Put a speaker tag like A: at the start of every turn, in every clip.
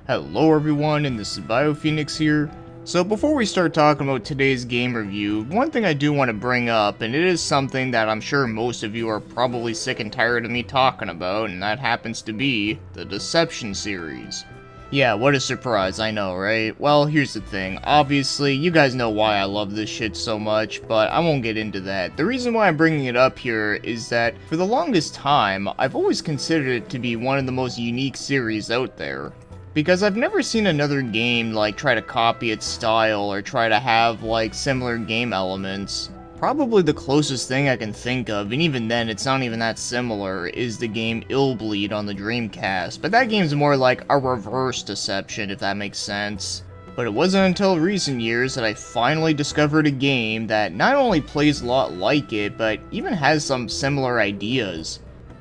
A: Hello everyone, and this is BioPhoenix here. So before we start talking about today's game review, one thing I do want to bring up, and it is something that I'm sure most of you are probably sick and tired of me talking about, and that happens to be the Deception series. Yeah, what a surprise, I know, right? Well, here's the thing. Obviously, you guys know why I love this shit so much, but I won't get into that. The reason why I'm bringing it up here is that, for the longest time, I've always considered it to be one of the most unique series out there. Because I've never seen another game, like, try to copy its style or try to have, like, similar game elements. Probably the closest thing I can think of, and even then it's not even that similar, is the game Illbleed on the Dreamcast, but that game's more like a reverse Deception, if that makes sense. But it wasn't until recent years that I finally discovered a game that not only plays a lot like it, but even has some similar ideas.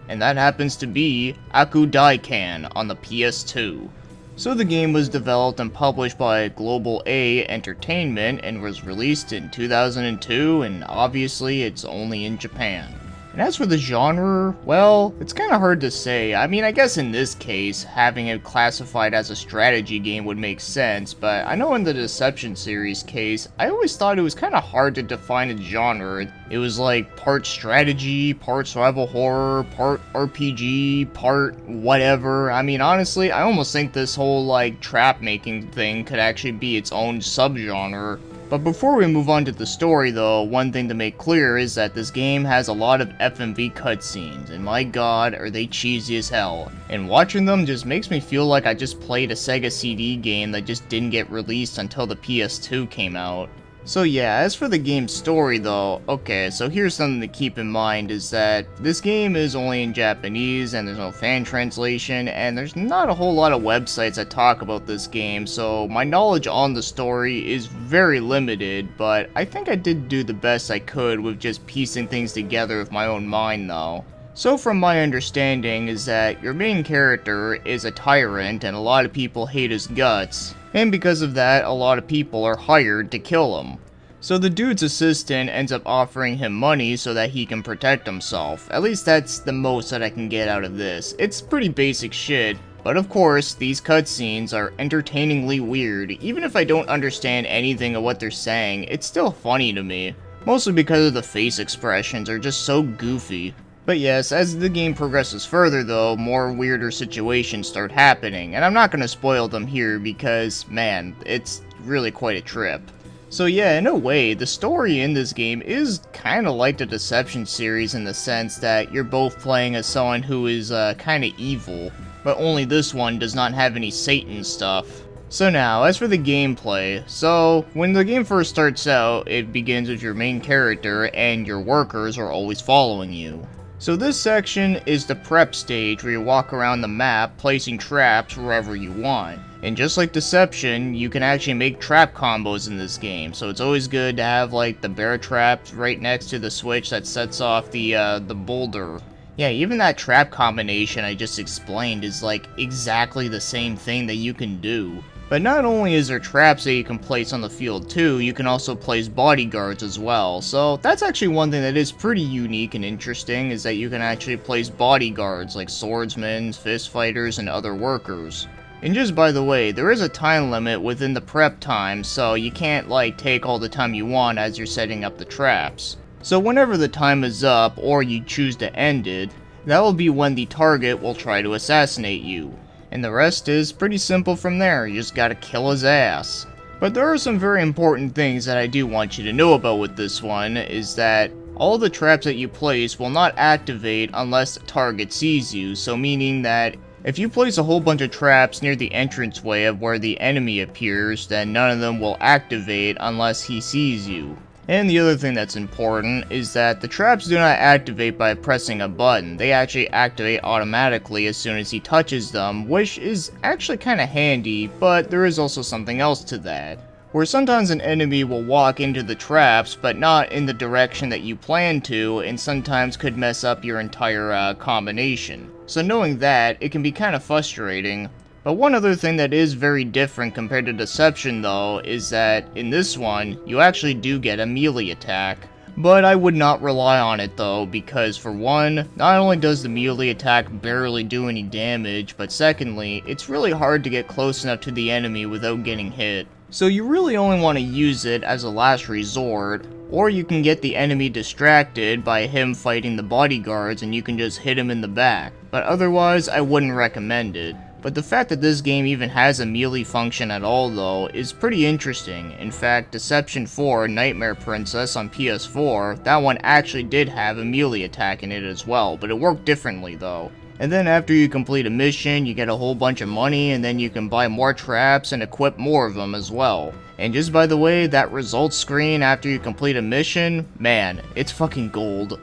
A: And that happens to be Aku Daikan on the PS2. So the game was developed and published by Global A Entertainment and was released in 2002, and obviously it's only in Japan. And as for the genre, well, it's kinda hard to say. I mean, I guess in this case, having it classified as a strategy game would make sense, but I know in the Deception series case, I always thought it was kinda hard to define a genre. It was like part strategy, part survival horror, part RPG, part whatever. I mean, honestly, I almost think this whole, like, trap making thing could actually be its own subgenre. But before we move on to the story though, one thing to make clear is that this game has a lot of FMV cutscenes, and my god, are they cheesy as hell. And watching them just makes me feel like I just played a Sega CD game that just didn't get released until the PS2 came out. So yeah, as for the game's story though, okay, so here's something to keep in mind is that this game is only in Japanese and there's no fan translation, and there's not a whole lot of websites that talk about this game, so my knowledge on the story is very limited, but I think I did do the best I could with just piecing things together with my own mind though. So from my understanding is that your main character is a tyrant and a lot of people hate his guts, and because of that a lot of people are hired to kill him. So the dude's assistant ends up offering him money so that he can protect himself. At least that's the most that I can get out of this. It's pretty basic shit, but of course these cutscenes are entertainingly weird. Even if I don't understand anything of what they're saying, it's still funny to me. Mostly because of the face expressions are just so goofy. But yes, as the game progresses further though, more weirder situations start happening, and I'm not going to spoil them here because, man, it's really quite a trip. So yeah, in a way, the story in this game is kinda like the Deception series in the sense that you're both playing as someone who is kinda evil, but only this one does not have any Satan stuff. So now, as for the gameplay, so when the game first starts out, it begins with your main character and your workers are always following you. So this section is the prep stage where you walk around the map placing traps wherever you want. And just like Deception, you can actually make trap combos in this game, so it's always good to have like the bear traps right next to the switch that sets off the boulder. Yeah, even that trap combination I just explained is like exactly the same thing that you can do. But not only is there traps that you can place on the field too, you can also place bodyguards as well. So that's actually one thing that is pretty unique and interesting, is that you can actually place bodyguards like swordsmen, fist fighters, and other workers. And just by the way, there is a time limit within the prep time, so you can't like take all the time you want as you're setting up the traps. So whenever the time is up, or you choose to end it, that will be when the target will try to assassinate you. And the rest is pretty simple from there, you just gotta kill his ass. But there are some very important things that I do want you to know about with this one, is that all the traps that you place will not activate unless the target sees you, so meaning that if you place a whole bunch of traps near the entranceway of where the enemy appears, then none of them will activate unless he sees you. And the other thing that's important is that the traps do not activate by pressing a button, they actually activate automatically as soon as he touches them, which is actually kinda handy, but there is also something else to that. Where sometimes an enemy will walk into the traps, but not in the direction that you plan to, and sometimes could mess up your entire combination. So knowing that, it can be kinda frustrating. But one other thing that is very different compared to Deception though, is that in this one, you actually do get a melee attack. But I would not rely on it though, because for one, not only does the melee attack barely do any damage, but secondly, it's really hard to get close enough to the enemy without getting hit. So you really only want to use it as a last resort, or you can get the enemy distracted by him fighting the bodyguards and you can just hit him in the back. But otherwise, I wouldn't recommend it. But the fact that this game even has a melee function at all though is pretty interesting. In fact, Deception 4 Nightmare Princess on PS4, that one actually did have a melee attack in it as well, but it worked differently though. And then after you complete a mission, you get a whole bunch of money and then you can buy more traps and equip more of them as well. And just by the way, that results screen after you complete a mission, man, it's fucking gold.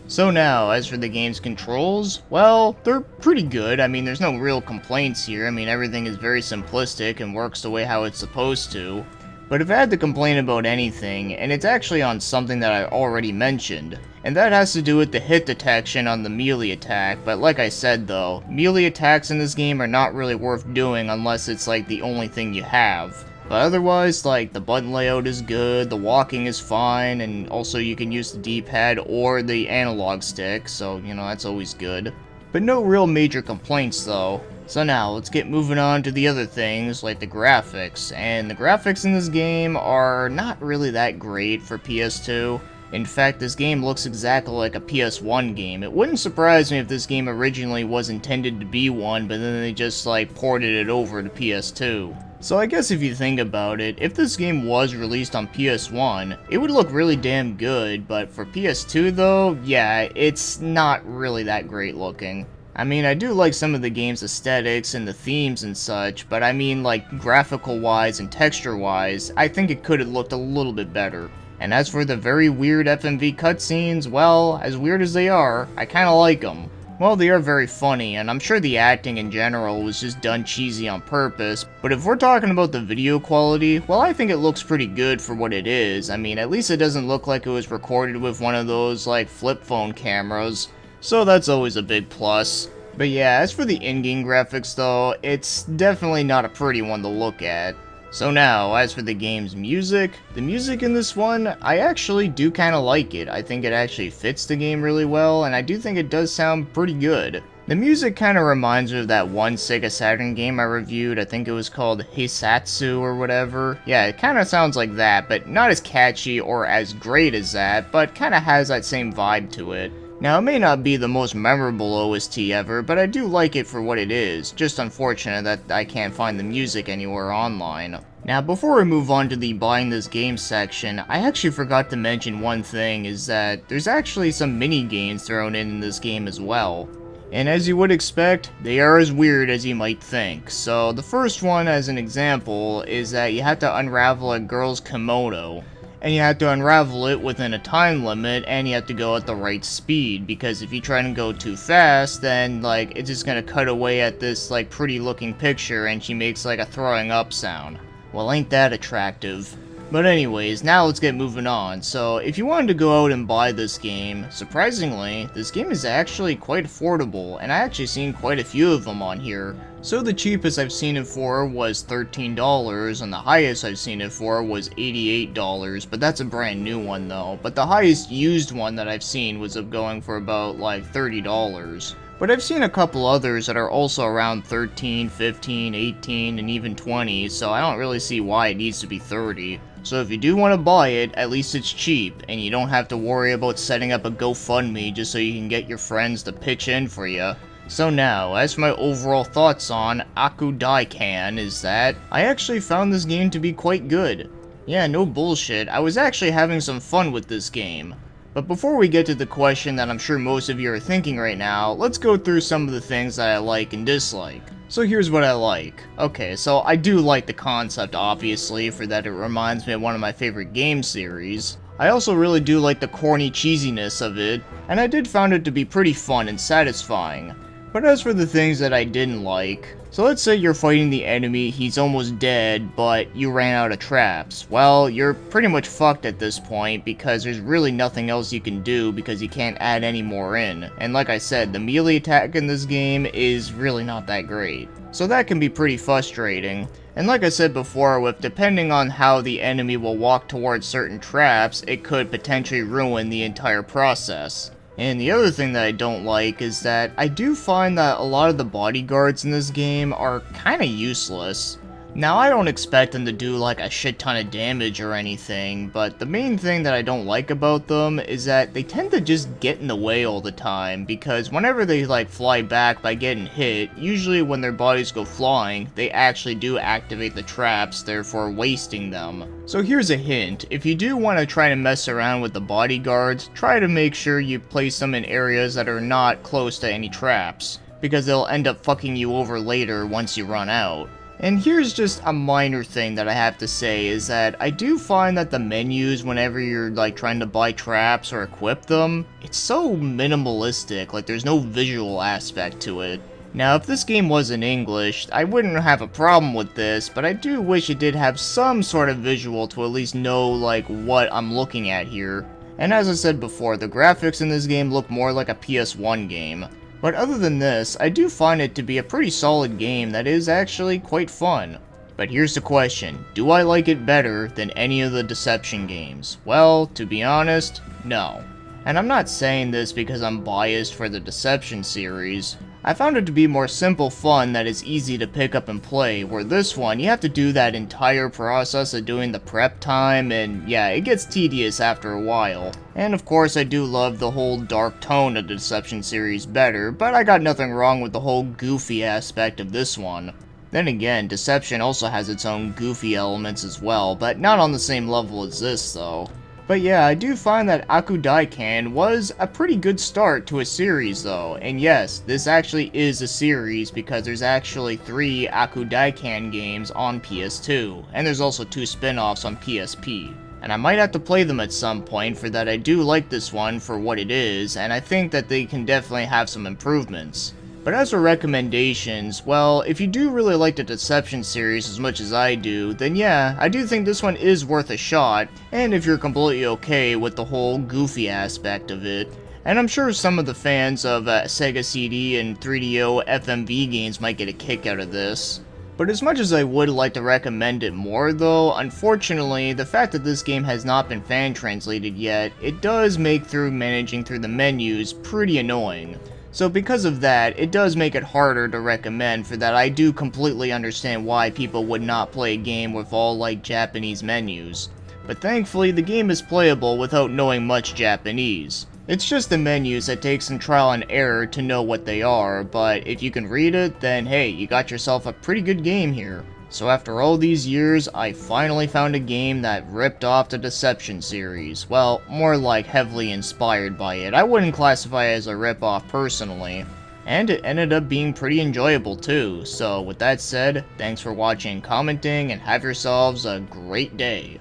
A: So now, as for the game's controls, well, they're pretty good. I mean, there's no real complaints here. I mean, everything is very simplistic and works the way how it's supposed to. But if I had to complain about anything, and it's actually on something that I already mentioned, and that has to do with the hit detection on the melee attack. But like I said though, melee attacks in this game are not really worth doing unless it's like the only thing you have. But otherwise, like, the button layout is good, the walking is fine, and also you can use the D-pad or the analog stick, so, you know, that's always good. But no real major complaints though. So now, let's get moving on to the other things, like the graphics. And the graphics in this game are not really that great for PS2. In fact, this game looks exactly like a PS1 game. It wouldn't surprise me if this game originally was intended to be one, but then they just, like, ported it over to PS2. So I guess if you think about it, if this game was released on PS1, it would look really damn good, but for PS2 though, yeah, it's not really that great looking. I mean, I do like some of the game's aesthetics and the themes and such, but I mean, like, graphical-wise and texture-wise, I think it could have looked a little bit better. And as for the very weird FMV cutscenes, well, as weird as they are, I kinda like them. Well, they are very funny, and I'm sure the acting in general was just done cheesy on purpose, but if we're talking about the video quality, well, I think it looks pretty good for what it is. I mean, at least it doesn't look like it was recorded with one of those, like, flip phone cameras, so that's always a big plus. But yeah, as for the in-game graphics though, it's definitely not a pretty one to look at. So now, as for the game's music, the music in this one, I actually do kinda like it. I think it actually fits the game really well, and I do think it does sound pretty good. The music kinda reminds me of that one Sega Saturn game I reviewed, I think it was called Heisatsu or whatever. Yeah, it kinda sounds like that, but not as catchy or as great as that, but kinda has that same vibe to it. Now, it may not be the most memorable OST ever, but I do like it for what it is. Just unfortunate that I can't find the music anywhere online. Now, before we move on to the buying this game section, I actually forgot to mention one thing, is that there's actually some mini-games thrown in this game as well. And as you would expect, they are as weird as you might think. So, the first one, as an example, is that you have to unravel a girl's kimono. And you have to unravel it within a time limit, and you have to go at the right speed, because if you try to go too fast, then, like, it's just gonna cut away at this, like, pretty looking picture, and she makes, like, a throwing up sound. Well, ain't that attractive. But anyways, now let's get moving on. So, if you wanted to go out and buy this game, surprisingly, this game is actually quite affordable, and I actually seen quite a few of them on here. So the cheapest I've seen it for was $13, and the highest I've seen it for was $88, but that's a brand new one though. But the highest used one that I've seen was going for about like $30. But I've seen a couple others that are also around 13, 15, 18, and even 20, so I don't really see why it needs to be 30. So if you do want to buy it, at least it's cheap, and you don't have to worry about setting up a GoFundMe just so you can get your friends to pitch in for you. So now, as for my overall thoughts on Akudaikan, is that I actually found this game to be quite good. Yeah, no bullshit, I was actually having some fun with this game. But before we get to the question that I'm sure most of you are thinking right now, let's go through some of the things that I like and dislike. So here's what I like. Okay, so I do like the concept, obviously, for that it reminds me of one of my favorite game series. I also really do like the corny cheesiness of it, and I did find it to be pretty fun and satisfying. But as for the things that I didn't like, so let's say you're fighting the enemy, he's almost dead, but you ran out of traps. Well, you're pretty much fucked at this point because there's really nothing else you can do because you can't add any more in. And like I said, the melee attack in this game is really not that great. So that can be pretty frustrating. And like I said before, with depending on how the enemy will walk towards certain traps, it could potentially ruin the entire process. And the other thing that I don't like is that I do find that a lot of the bodyguards in this game are kinda useless. Now, I don't expect them to do like a shit ton of damage or anything, but the main thing that I don't like about them is that they tend to just get in the way all the time, because whenever they like fly back by getting hit, usually when their bodies go flying, they actually do activate the traps, therefore wasting them. So here's a hint, if you do want to try to mess around with the bodyguards, try to make sure you place them in areas that are not close to any traps, because they'll end up fucking you over later once you run out. And here's just a minor thing that I have to say is that I do find that the menus whenever you're like trying to buy traps or equip them, it's so minimalistic, like there's no visual aspect to it. Now if this game was in English, I wouldn't have a problem with this, but I do wish it did have some sort of visual to at least know like what I'm looking at here. And as I said before, the graphics in this game look more like a PS1 game. But other than this, I do find it to be a pretty solid game that is actually quite fun. But here's the question, do I like it better than any of the Deception games? Well, to be honest, no. And I'm not saying this because I'm biased for the Deception series. I found it to be more simple fun that is easy to pick up and play, where this one, you have to do that entire process of doing the prep time, and yeah, it gets tedious after a while. And of course, I do love the whole dark tone of the Deception series better, but I got nothing wrong with the whole goofy aspect of this one. Then again, Deception also has its own goofy elements as well, but not on the same level as this though. But yeah, I do find that Akudaikan was a pretty good start to a series though, and yes, this actually is a series because there's actually 3 Akudaikan games on PS2, and there's also 2 spin-offs on PSP. And I might have to play them at some point for that I do like this one for what it is, and I think that they can definitely have some improvements. But as for recommendations, well, if you do really like the Deception series as much as I do, then yeah, I do think this one is worth a shot, and if you're completely okay with the whole goofy aspect of it. And I'm sure some of the fans of Sega CD and 3DO FMV games might get a kick out of this. But as much as I would like to recommend it more though, unfortunately, the fact that this game has not been fan translated yet, it does make managing through the menus pretty annoying. So because of that, it does make it harder to recommend for that I do completely understand why people would not play a game with all like Japanese menus. But thankfully the game is playable without knowing much Japanese. It's just the menus that take some trial and error to know what they are, but if you can read it, then hey, you got yourself a pretty good game here. So after all these years, I finally found a game that ripped off the Deception series. Well, more like heavily inspired by it. I wouldn't classify it as a rip-off personally. And it ended up being pretty enjoyable too. So with that said, thanks for watching and commenting, and have yourselves a great day.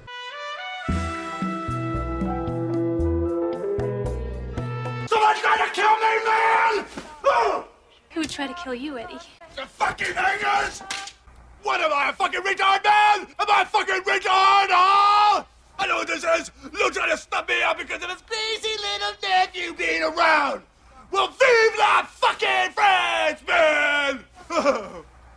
B: Someone's gonna kill me, man!
C: Who would try to kill you, Eddie?
B: The fucking hangers! What am I, a fucking retard, man? Am I a fucking retard, huh? I know what this is. Lou trying to stop me out because of his crazy little nephew being around. Well, vive la fucking France, man!